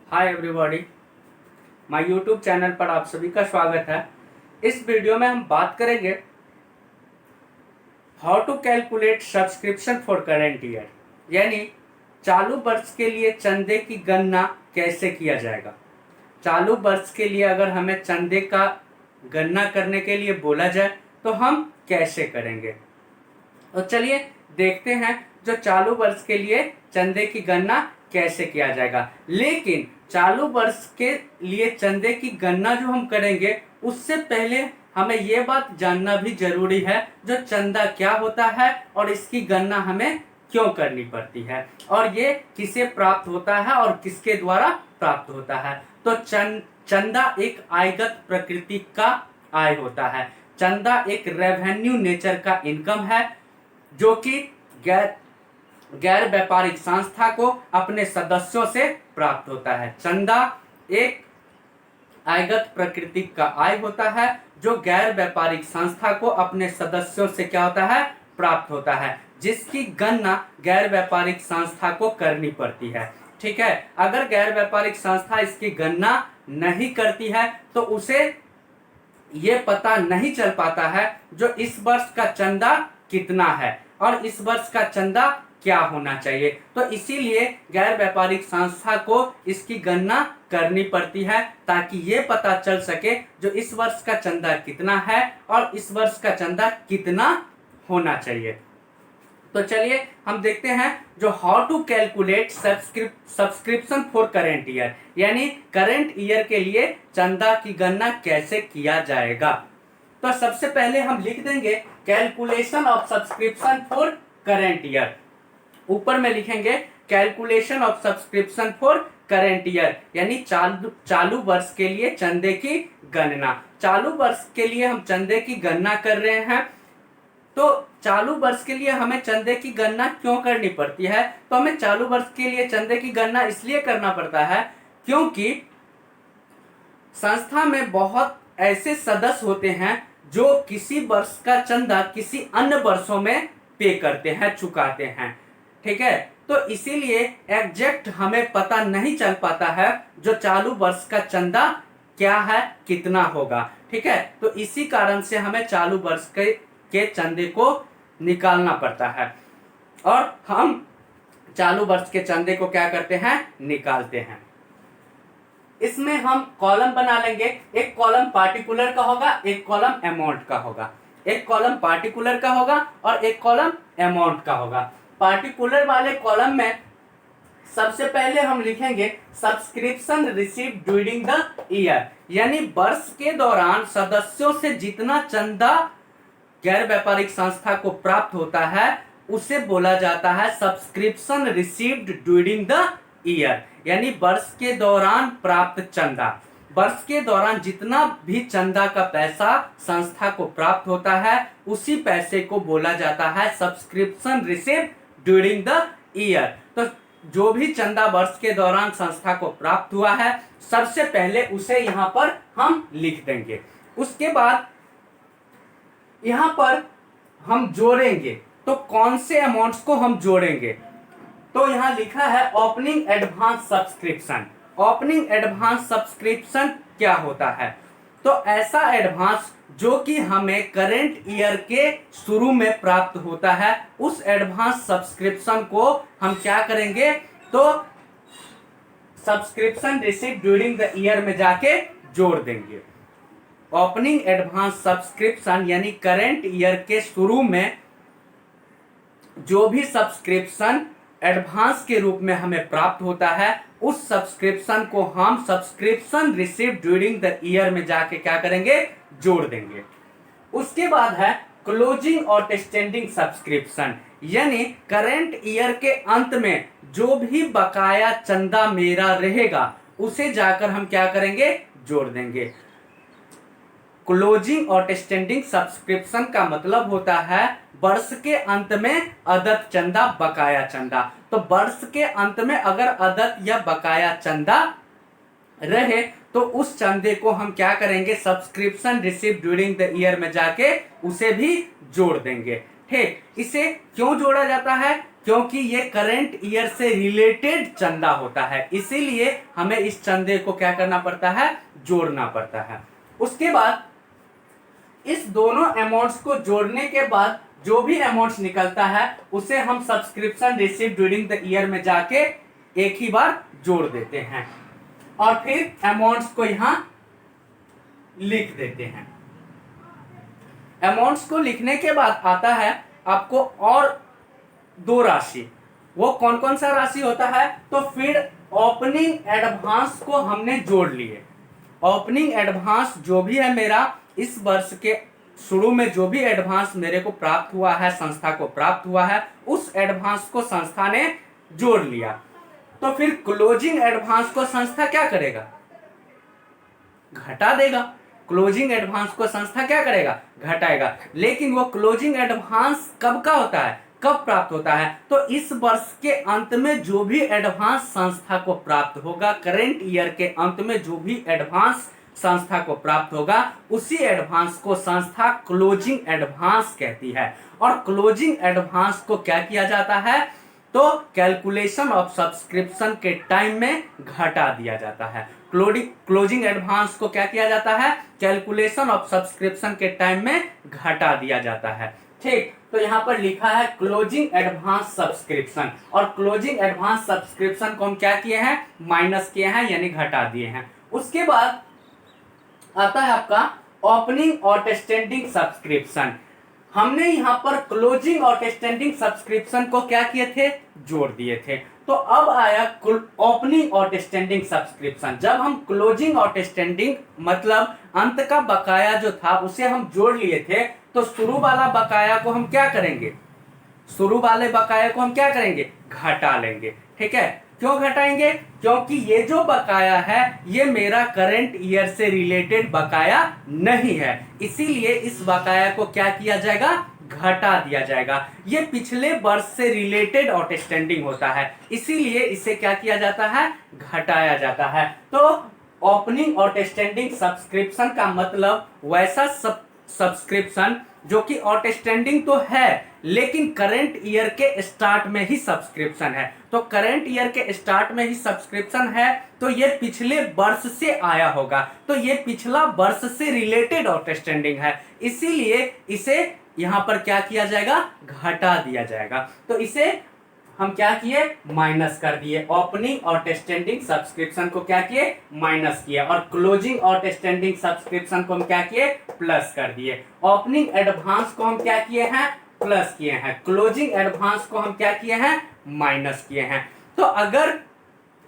Hi everybody, my YouTube channel पर आप सभी का स्वागत है। इस वीडियो में हम बात करेंगे how to calculate subscription for current year, यानी चालू वर्ष के लिए चंदे की गणना कैसे किया जाएगा। चालू वर्ष के लिए अगर हमें चंदे का गणना करने के लिए बोला जाए तो हम कैसे करेंगे। तो चलिए देखते हैं जो चालू वर्ष के लिए चंदे की गणना कैसे किया जाएगा। लेकिन चालू वर्ष के लिए चंदे की गणना जो हम करेंगे उससे पहले हमें यह बात जानना भी जरूरी है जो चंदा क्या होता है और इसकी गणना हमें क्यों करनी पड़ती है और ये किसे प्राप्त होता है और किसके द्वारा प्राप्त होता है। तो चंदा एक आयगत प्रकृति का आय होता है। चंदा एक रेवेन्यू नेचर का इनकम है जो कि गैर व्यापारिक संस्था को अपने सदस्यों से प्राप्त होता है। चंदा एक आयगत प्रकृति का आय होता है जो गैर व्यापारिक संस्था को अपने सदस्यों से क्या होता है, प्राप्त होता है, जिसकी गणना गैर व्यापारिक संस्था को करनी पड़ती है। ठीक है, अगर गैर व्यापारिक संस्था इसकी गणना नहीं करती है तो उसे ये पता नहीं चल पाता है जो इस वर्ष का चंदा कितना है और इस वर्ष का चंदा क्या होना चाहिए। तो इसीलिए गैर व्यापारिक संस्था को इसकी गणना करनी पड़ती है ताकि ये पता चल सके जो इस वर्ष का चंदा कितना है और इस वर्ष का चंदा कितना होना चाहिए। तो चलिए हम देखते हैं जो how to calculate subscription for current year, यानी करेंट ईयर के लिए चंदा की गणना कैसे किया जाएगा। तो सबसे पहले हम लिख देंगे calculation of subscription for current year. ऊपर में लिखेंगे calculation of subscription for current year, यानी चालू वर्ष के लिए चंदे की गणना। चालू वर्ष के लिए हम चंदे की गणना कर रहे हैं। तो चालू वर्ष के लिए हमें चंदे की गणना क्यों करनी पड़ती है? तो हमें चालू वर्ष के लिए चंदे की गणना इसलिए करना पड़ता है क्योंकि संस्था में बहुत ऐसे सदस्य होते हैं जो किसी वर्ष का चंदा किसी अन्य वर्षों में पे करते हैं, चुकाते हैं। ठीक है, तो इसीलिए एग्जैक्ट हमें पता नहीं चल पाता है जो चालू वर्ष का चंदा क्या है, कितना होगा। ठीक है, तो इसी कारण से हमें चालू वर्ष के चंदे को निकालना पड़ता है और हम चालू वर्ष के चंदे को क्या करते हैं, निकालते हैं। इसमें हम कॉलम बना लेंगे। एक कॉलम पार्टिकुलर का होगा, एक कॉलम अमाउंट का होगा। एक कॉलम पार्टिकुलर का होगा और एक कॉलम अमाउंट का होगा। पार्टिकुलर वाले कॉलम में सबसे पहले हम लिखेंगे subscription receive during the year, यानी वर्ष के दौरान सदस्यों से जितना चंदा गैर व्यापारिक संस्था को प्राप्त होता है उसे बोला जाता है subscription received during the year, यानी वर्ष के दौरान प्राप्त चंदा। वर्ष के दौरान जितना भी चंदा का पैसा संस्था को प्राप्त होता है उसी पैसे को बोला जाता है subscription received during the year. तो जो भी चंदा वर्ष के दौरान संस्था को प्राप्त हुआ है सबसे पहले उसे यहाँ पर हम लिख देंगे। उसके बाद यहाँ पर हम जोड़ेंगे। तो कौन से अमाउंट्स को हम जोड़ेंगे? तो यहाँ लिखा है opening advance subscription. Opening advance subscription क्या होता है? तो ऐसा एडवांस जो कि हमें करेंट ईयर के शुरू में प्राप्त होता है, उस एडवांस सब्सक्रिप्शन को हम क्या करेंगे, तो subscription receive during the year में जाके जोड़ देंगे। ओपनिंग एडवांस सब्सक्रिप्शन यानी करेंट ईयर के शुरू में जो भी सब्सक्रिप्शन एडवांस के रूप में हमें प्राप्त होता है उस सब्सक्रिप्शन को हम subscription receive during the year में जाके क्या करेंगे, जोड़ देंगे। उसके बाद है क्लोजिंग और स्टैंडिंग सब्सक्रिप्शन, यानी करेंट ईयर के अंत में जो भी बकाया चंदा मेरा रहेगा उसे जाकर हम क्या करेंगे, जोड़ देंगे। क्लोजिंग और स्टैंडिंग सब्सक्रिप्शन का मतलब होता है वर्ष के अंत में अदत चंदा, बकाया चंदा। तो वर्ष के अंत में अगर अदत या बकाया चंदा रहे तो उस चंदे को हम क्या करेंगे, subscription receive during the year में जाके उसे भी जोड़ देंगे। ठीक, इसे क्यों जोड़ा जाता है? क्योंकि ये करंट ईयर से रिलेटेड चंदा होता है, इसीलिए हमें इस चंदे को क्या करना पड़ता है? जोड़ना पड़ता है। उसके बाद इस दोनों अमाउंट्स को जोड़ने के बाद जो भी अमाउंट्स निकलता है उसे हम subscription receive during the year में जाके एक ही बार जोड़ देते हैं और फिर अमाउंट्स को यहां लिख देते हैं। अमाउंट्स को लिखने के बाद आता है आपको और दो राशि। वो कौन कौन सा राशि होता है? तो फिर ओपनिंग एडवांस को हमने जोड़ लिए। ओपनिंग एडवांस जो भी है मेरा इस वर्ष के शुरू में जो भी एडवांस मेरे को प्राप्त हुआ है, संस्था को प्राप्त हुआ है, उस एडवांस को संस्था ने जोड़ लिया। तो फिर क्लोजिंग एडवांस को संस्था क्या करेगा? घटा देगा। क्लोजिंग एडवांस को संस्था क्या करेगा? घटाएगा। लेकिन वो क्लोजिंग एडवांस कब का होता है, कब प्राप्त होता है? तो इस वर्ष के अंत में जो भी एडवांस संस्था को प्राप्त होगा, करेंट ईयर के अंत में जो भी एडवांस संस्था को प्राप्त होगा, उसी एडवांस को संस्था क्लोजिंग एडवांस कहती है। और क्लोजिंग एडवांस को क्या किया जाता है? तो कैलकुलेशन ऑफ सब्सक्रिप्शन के टाइम में घटा दिया जाता है। क्लोजिंग एडवांस को क्या किया जाता है? कैलकुलेशन ऑफ सब्सक्रिप्शन के टाइम में घटा दिया जाता है। ठीक, तो यहां पर लिखा है क्लोजिंग एडवांस सब्सक्रिप्शन, और क्लोजिंग एडवांस सब्सक्रिप्शन को हम क्या किए हैं? माइनस किए हैं, यानी घटा दिए हैं। उसके बाद आता है आपका ओपनिंग और स्टैंडिंग सब्सक्रिप्शन। हमने यहां पर क्लोजिंग और स्टैंडिंग सब्सक्रिप्शन को क्या किए थे? जोड़ दिए थे। तो अब आया ओपनिंग और स्टैंडिंग सब्सक्रिप्शन। जब हम क्लोजिंग और स्टैंडिंग मतलब अंत का बकाया जो था उसे हम जोड़ लिए थे, तो शुरू वाला बकाया को हम क्या करेंगे? शुरू वाले बकाया को हम क्या करेंगे? घटा लेंगे। ठीक है, क्यों घटाएंगे? क्योंकि ये जो बकाया है ये मेरा करंट ईयर से रिलेटेड बकाया नहीं है, इसीलिए इस बकाया को क्या किया जाएगा? घटा दिया जाएगा। ये पिछले वर्ष से रिलेटेड आउटस्टैंडिंग होता है, इसीलिए इसे क्या किया जाता है? घटाया जाता है। तो ओपनिंग आउटस्टैंडिंग सब्सक्रिप्शन का मतलब वैसा सब्सक्रिप्शन जो कि आउटस्टैंडिंग तो है लेकिन करंट ईयर के स्टार्ट में ही सब्सक्रिप्शन है। तो करंट ईयर के स्टार्ट में ही सब्सक्रिप्शन है तो ये पिछले वर्ष से आया होगा, तो ये पिछला वर्ष से रिलेटेड आउटस्टैंडिंग है, इसीलिए इसे यहां पर क्या किया जाएगा? घटा दिया जाएगा। तो इसे हम क्या किए? माइनस कर दिए। ओपनिंग और स्टैंडिंग सब्सक्रिप्शन को क्या किए? माइनस किया, और क्लोजिंग और स्टैंडिंग सब्सक्रिप्शन को हम क्या किए? प्लस कर दिए। ओपनिंग एडवांस को हम क्या किए हैं? प्लस किए हैं। क्लोजिंग एडवांस को हम क्या किए हैं? माइनस किए हैं। तो अगर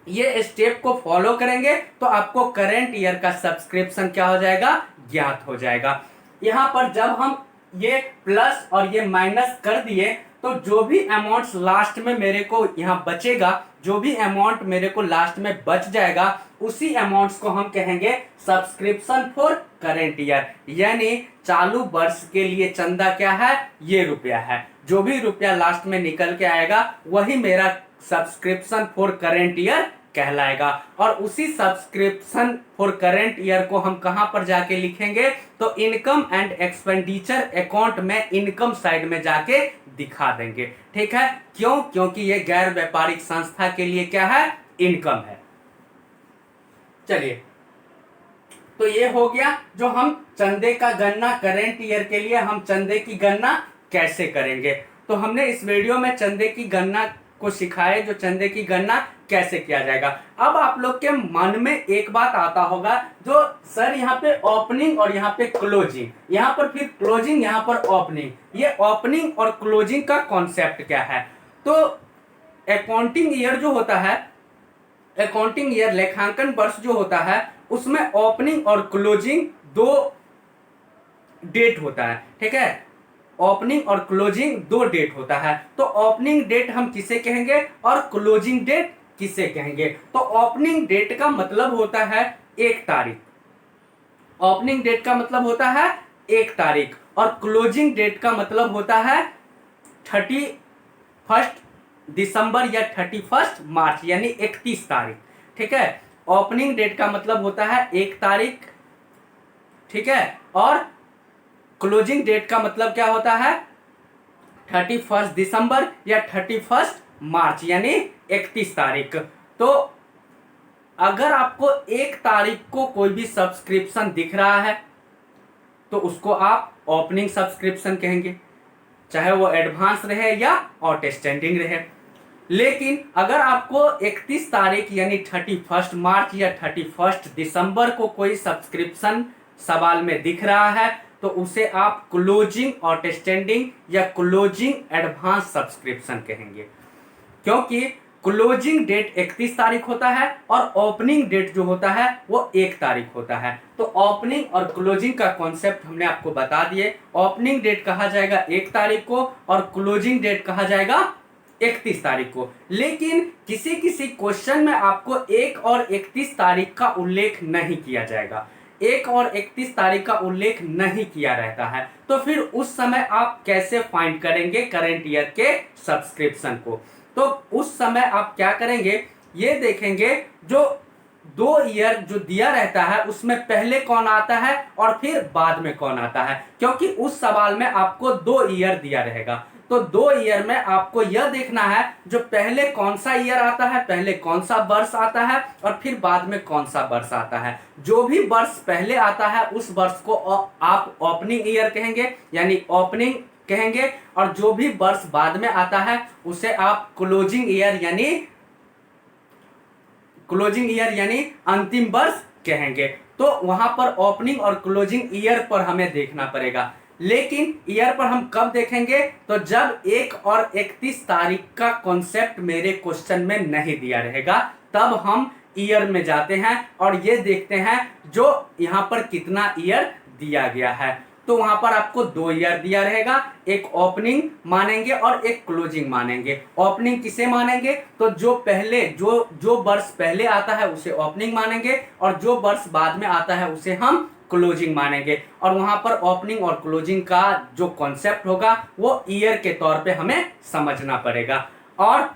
ये स्टेप को फॉलो करेंगे तो आपको करंट ईयर का सब्सक्रिप्शन क्या हो जाएगा? ज्ञात हो जाएगा। यहां पर जब हम ये प्लस और ये माइनस कर दिए तो जो भी अमाउंट्स लास्ट में मेरे को यहाँ बचेगा, जो भी अमाउंट मेरे को लास्ट में बच जाएगा, उसी अमाउंट्स को हम कहेंगे सब्सक्रिप्शन फॉर करंट ईयर। यानी चालू वर्ष के लिए चंदा क्या है? ये रुपया है। जो भी रुपया लास्ट में निकल के आएगा वही मेरा सब्सक्रिप्शन फॉर करंट ईयर कहलाएगा। और उसी सब्सक्रिप्शन फॉर करंट ईयर को हम कहां पर जाके लिखेंगे? तो इनकम एंड एक्सपेंडिचर अकाउंट में इनकम साइड में जाके दिखा देंगे। ठीक है, क्यों? क्योंकि ये गैर व्यापारिक संस्था के लिए क्या है? इनकम है। चलिए, तो ये हो गया जो हम चंदे का गणना करंट ईयर के लिए हम चंदे की गणना कैसे करेंगे। तो हमने इस वीडियो में चंदे की गणना को सिखाए, जो चंदे की गणना कैसे किया जाएगा। अब आप लोग के मन में एक बात आता होगा, जो सर यहाँ पे ओपनिंग और यहाँ पे क्लोजिंग, यहाँ पर फिर क्लोजिंग, यहाँ पर ओपनिंग, ये ओपनिंग और क्लोजिंग का कॉन्सेप्ट क्या है? तो अकाउंटिंग ईयर जो होता है, अकाउंटिंग ईयर लेखांकन वर्ष जो होता है, उसमें ओपनिंग और क्लोजिंग दो डेट होता है। ठीक है, ओपनिंग और क्लोजिंग दो डेट होता है। तो ओपनिंग डेट हम किसे कहेंगे और क्लोजिंग डेट किसे कहेंगे? तो ओपनिंग डेट का मतलब होता है 1 तारीख। ओपनिंग डेट का मतलब होता है 1 तारीख, और क्लोजिंग डेट का मतलब होता है 31 दिसंबर या 31 मार्च, यानी 31 तारीख। ठीक है, ओपनिंग डेट का मतलब होता है 1 तारीख। ठीक है, और क्लोजिंग डेट का मतलब क्या होता है? 31 दिसंबर या 31 मार्च यानी 31 तारीख। तो अगर आपको 1 तारीख को कोई भी सब्सक्रिप्शन दिख रहा है तो उसको आप ओपनिंग सब्सक्रिप्शन कहेंगे, चाहे वो एडवांस रहे या आउटस्टैंडिंग रहे। लेकिन अगर आपको 31 तारीख यानी 31 मार्च या 31 दिसंबर को कोई सब्सक्रिप्शन सवाल में दिख रहा है तो उसे आप क्लोजिंग आउटस्टैंडिंग या क्लोजिंग एडवांस सब्सक्रिप्शन कहेंगे, क्योंकि क्लोजिंग डेट 31 तारीख होता है और ओपनिंग डेट जो होता है वो 1 तारीख होता है। तो ओपनिंग और क्लोजिंग का कॉन्सेप्ट हमने आपको बता दिए। ओपनिंग डेट कहा जाएगा 1 तारीख को और क्लोजिंग डेट कहा जाएगा 31 तारीख को। लेकिन किसी किसी क्वेश्चन में आपको 1 और 31 तारीख का उल्लेख नहीं किया जाएगा, 1 और 31 तारीख का उल्लेख नहीं किया रहता है, तो फिर उस समय आप कैसे फाइंड करेंगे करंट ईयर के सब्सक्रिप्शन को? तो उस समय आप क्या करेंगे, ये देखेंगे जो 2 ईयर जो दिया रहता है उसमें पहले कौन आता है और फिर बाद में कौन आता है, क्योंकि उस सवाल में आपको 2 ईयर दिया रहेगा। तो 2 ईयर में आपको यह देखना है जो पहले कौन सा ईयर आता है, पहले कौन सा वर्ष आता है और फिर बाद में कौन सा वर्ष आता है। जो भी वर्ष पहले आता है उस वर्ष को आप ओपनिंग ईयर कहेंगे यानी ओपनिंग कहेंगे, और जो भी वर्ष बाद में आता है उसे आप क्लोजिंग ईयर यानी अंतिम वर्ष कहेंगे। तो वहां पर ओपनिंग और क्लोजिंग ईयर पर हमें देखना पड़ेगा। लेकिन ईयर पर हम कब देखेंगे, तो जब 1 और 31 तारीख का कॉन्सेप्ट मेरे क्वेश्चन में नहीं दिया रहेगा, तब हम ईयर में जाते हैं और ये देखते हैं जो यहां पर कितना ईयर दिया गया है। तो वहां पर आपको 2 ईयर दिया रहेगा, एक ओपनिंग मानेंगे और एक क्लोजिंग मानेंगे। ओपनिंग किसे मानेंगे, तो जो वर्ष पहले आता है उसे ओपनिंग मानेंगे और जो वर्ष बाद में आता है उसे हम क्लोजिंग मानेंगे। और वहां पर ओपनिंग और क्लोजिंग का जो कॉन्सेप्ट होगा वो ईयर के तौर पे हमें समझना पड़ेगा। और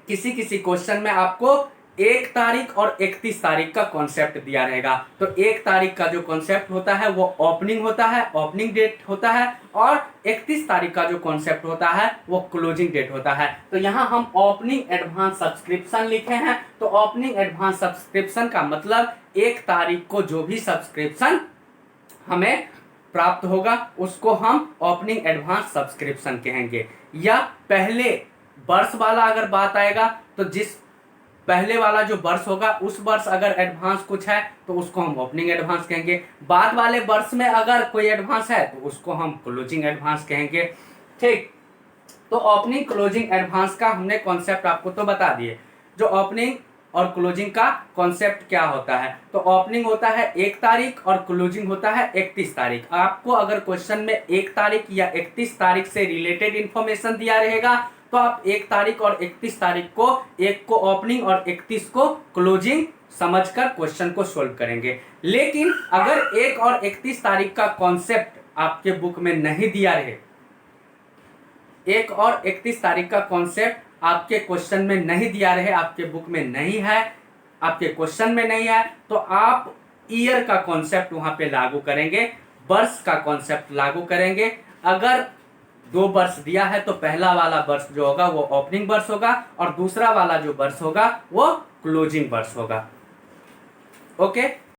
किसी किसी क्वेश्चन में आपको 1 तारीख और 31 तारीख का कॉन्सेप्ट दिया रहेगा। तो 1 तारीख का जो कॉन्सेप्ट होता है वो ओपनिंग होता है, ओपनिंग डेट होता है, और 31 तारीख का जो कॉन्सेप्ट होता है वो क्लोजिंग डेट होता है। तो यहाँ हम ओपनिंग एडवांस सब्सक्रिप्शन लिखे हैं। तो ओपनिंग एडवांस सब्सक्रिप्शन का मतलब 1 तारीख को जो भी सब्सक्रिप्शन हमें प्राप्त होगा उसको हम ओपनिंग एडवांस सब्सक्रिप्शन कहेंगे। या पहले वर्ष वाला अगर बात आएगा तो जिस पहले वाला जो वर्ष होगा उस वर्ष अगर एडवांस कुछ है तो उसको हम ओपनिंग एडवांस कहेंगे। बाद वाले वर्ष में अगर कोई एडवांस है तो उसको हम क्लोजिंग एडवांस कहेंगे। ठीक, तो ओपनिंग क्लोजिंग एडवांस का हमने कॉन्सेप्ट आपको तो बता दिए। जो ओपनिंग और क्लोजिंग का कॉन्सेप्ट क्या होता है, तो ओपनिंग होता है 1 तारीख और क्लोजिंग होता है 31 तारीख। आपको अगर क्वेश्चन में 1 तारीख या 31 तारीख से रिलेटेड इंफॉर्मेशन दिया रहेगा तो आप 1 तारीख और 31 तारीख को, एक को ओपनिंग और 31 को क्लोजिंग समझकर क्वेश्चन को सोल्व करेंगे। लेकिन अगर 1 और 31 तारीख का कॉन्सेप्ट आपके बुक में नहीं दिया रहे, 1 और 31 तारीख का कॉन्सेप्ट आपके क्वेश्चन में नहीं दिया रहे, आपके बुक में नहीं है, आपके क्वेश्चन में नहीं है, तो आप ईयर का कॉन्सेप्ट वहां पे लागू करेंगे, वर्ष का कॉन्सेप्ट लागू करेंगे। अगर 2 वर्ष दिया है तो पहला वाला वर्ष जो होगा वो ओपनिंग वर्ष होगा और दूसरा वाला जो वर्ष होगा वो क्लोजिंग वर्ष होगा। ओके।